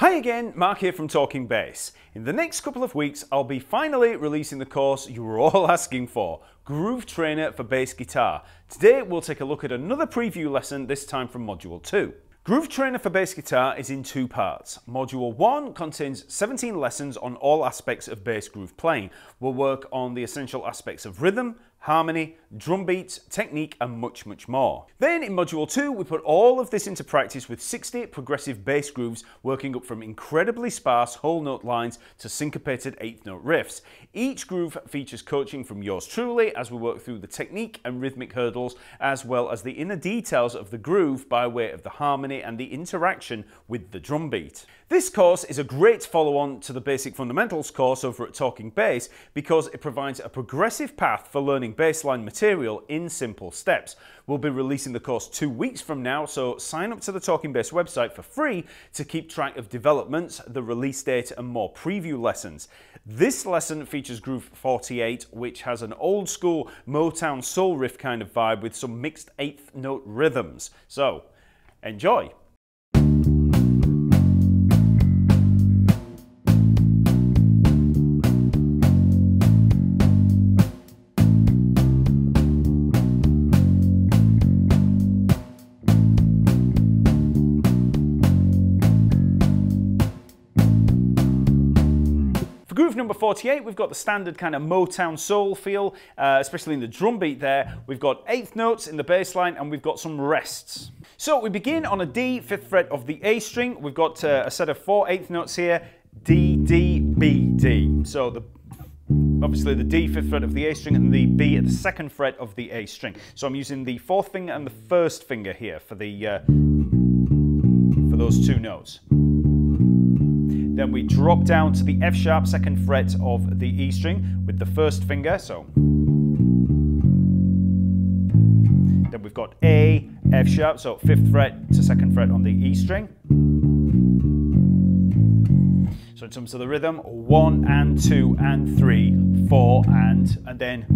Hi again, Mark here from Talkingbass. In the next couple of weeks, I'll be finally releasing the course you were all asking for, Groove Trainer for Bass Guitar. Today we'll take a look at another preview lesson, this time from Module 2. Groove Trainer for Bass Guitar is in two parts. Module 1 contains 17 lessons on all aspects of bass groove playing. We'll work on the essential aspects of rhythm, harmony, drum beats, technique and much more. Then in Module 2 we put all of this into practice with 60 progressive bass grooves working up from incredibly sparse whole note lines to syncopated eighth note riffs. Each groove features coaching from yours truly as we work through the technique and rhythmic hurdles as well as the inner details of the groove by way of the harmony and the interaction with the drum beat. This course is a great follow-on to the Basic Fundamentals course over at Talkingbass because it provides a progressive path for learning bassline material in simple steps. We'll be releasing the course 2 weeks from now, so sign up to the Talkingbass website for free to keep track of developments, the release date and more preview lessons. This lesson features Groove 48, which has an old school Motown soul riff kind of vibe with some mixed eighth note rhythms. So, enjoy! Groove number 48, we've got the standard kind of Motown soul feel, especially in the drum beat there. We've got eighth notes in the bass line and we've got some rests. So we begin on a D, 5th fret of the A string. We've got a set of 4 eighth notes here, D, D, B, D. So obviously the D, 5th fret of the A string and the B at the 2nd fret of the A string. So I'm using the 4th finger and the 1st finger here for those two notes. Then we drop down to the F sharp 2nd fret of the E string with the 1st finger, so. Then we've got A, F sharp, so 5th fret to 2nd fret on the E string. So in terms of the rhythm, 1 and 2 and 3, 4 and then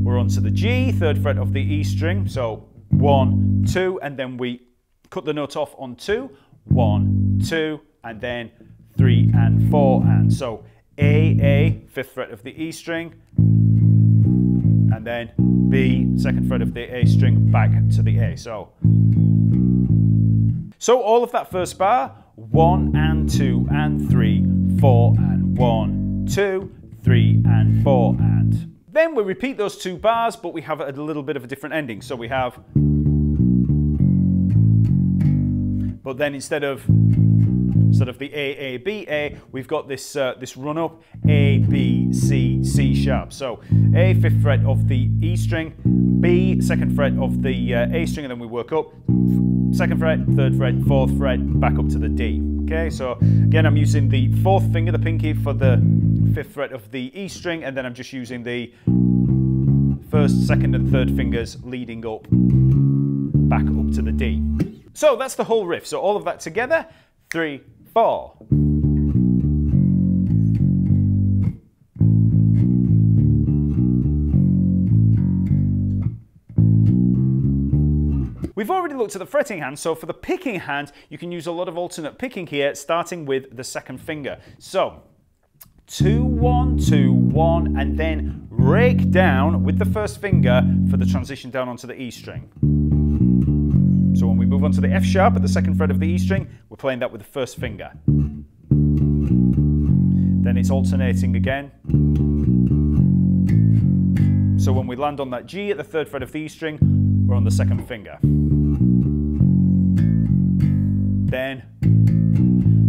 we're on to the G, 3rd fret of the E string, so 1, 2, and then we cut the note off on 2, 1, 2, and then 3 and 4 and. So A, 5th fret of the E string, and then B, 2nd fret of the A string back to the A. So all of that first bar, 1 and 2 and 3, 4 and 1, 2, 3 and 4 and. Then we repeat those two bars, but we have a little bit of a different ending. So we have, but then instead of the A, B, A, we've got this this run up A, B, C, C sharp. So A, 5th fret of the E string, B, 2nd fret of the A string, and then we work up 2nd fret, 3rd fret, 4th fret, back up to the D. Okay, so again I'm using the 4th finger, the pinky, for the 5th fret of the E string, and then I'm just using the 1st, 2nd, and 3rd fingers leading up, back up to the D. So that's the whole riff. So all of that together, 3, 4. We've already looked at the fretting hand, so for the picking hand, you can use a lot of alternate picking here, starting with the 2nd finger. So 2, 1, 2, 1, and then rake down with the 1st finger for the transition down onto the E string. So when we move on to the F sharp at the 2nd fret of the E string, we're playing that with the 1st finger. Then it's alternating again. So when we land on that G at the 3rd fret of the E string, we're on the 2nd finger. Then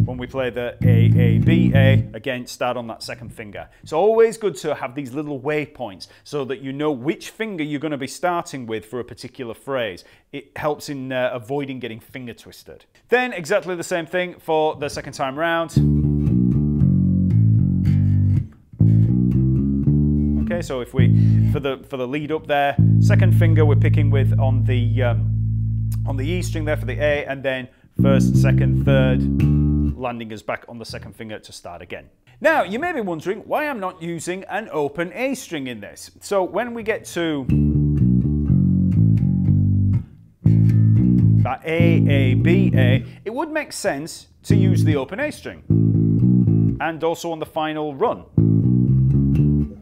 when we play the A, B, A, again, start on that 2nd finger. It's always good to have these little waypoints so that you know which finger you're going to be starting with for a particular phrase. It helps in avoiding getting finger twisted. Then exactly the same thing for the 2nd time round. Okay, so if we, for the lead up there, 2nd finger we're picking with on the E string there for the A, and then 1st, 2nd, 3rd, landing us back on the 2nd finger to start again. Now, you may be wondering why I'm not using an open A string in this. So when we get to that A, B, A, it would make sense to use the open A string, and also on the final run.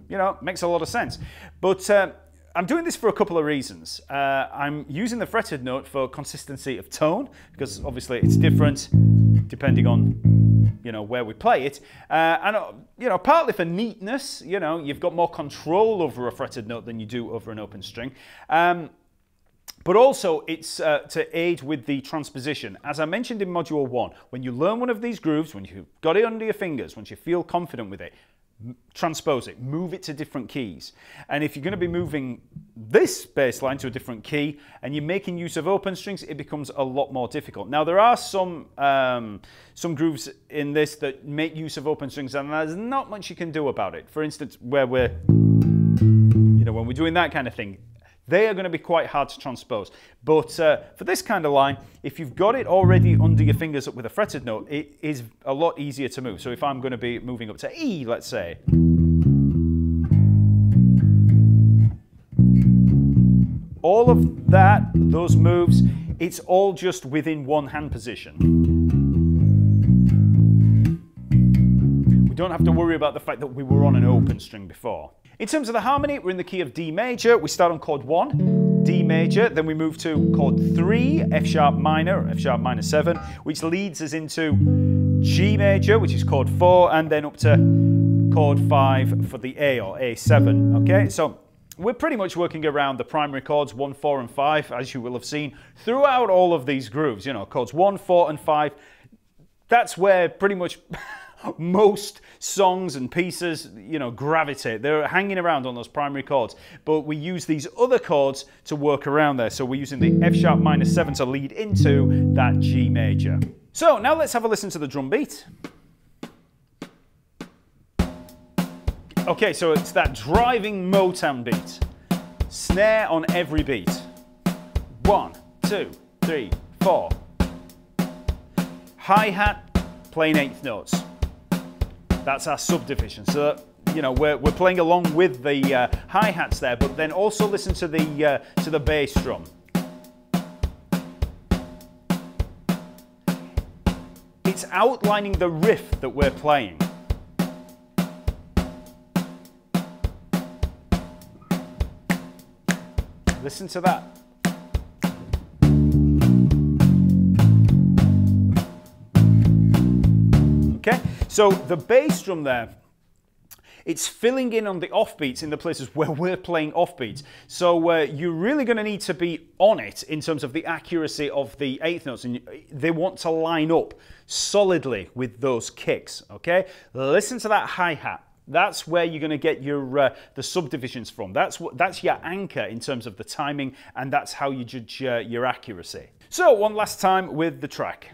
You know, makes a lot of sense. But I'm doing this for a couple of reasons. I'm using the fretted note for consistency of tone, because obviously it's different depending on, you know, where we play it. And, you know, partly for neatness, you know, you've got more control over a fretted note than you do over an open string. But also it's to aid with the transposition. As I mentioned in Module 1, when you learn one of these grooves, when you've got it under your fingers, once you feel confident with it, transpose it, move it to different keys. And if you're going to be moving this bass line to a different key and you're making use of open strings, it becomes a lot more difficult. Now there are some grooves in this that make use of open strings, and there's not much you can do about it. For instance, where we're, you know, when we're doing that kind of thing, they are going to be quite hard to transpose. But for this kind of line, if you've got it already under your fingers up with a fretted note, it is a lot easier to move. So if I'm going to be moving up to E, let's say, all of that, those moves, it's all just within one hand position. We don't have to worry about the fact that we were on an open string before. In terms of the harmony, we're in the key of D major. We start on chord 1, D major, then we move to chord 3, F sharp minor, F sharp minor 7, which leads us into G major, which is chord 4, and then up to chord 5 for the A, or A7, okay? So we're pretty much working around the primary chords 1, 4, and 5, as you will have seen throughout all of these grooves. You know, chords 1, 4, and 5, that's where pretty much most songs and pieces, you know, gravitate. They're hanging around on those primary chords, but we use these other chords to work around there. So we're using the F sharp minor 7 to lead into that G major. So now let's have a listen to the drum beat. Okay, so it's that driving Motown beat. Snare on every beat. 1, 2, 3, 4. Hi-hat playing eighth notes. That's our subdivision. So, you know, we're playing along with the hi-hats there, but then also listen to the bass drum. It's outlining the riff that we're playing. Listen to that. Okay, so the bass drum there, it's filling in on the offbeats in the places where we're playing offbeats. So you're really going to need to be on it in terms of the accuracy of the eighth notes, and they want to line up solidly with those kicks. Okay, listen to that hi-hat. That's where you're going to get your the subdivisions from. That's your anchor in terms of the timing, and that's how you judge your accuracy. So one last time with the track.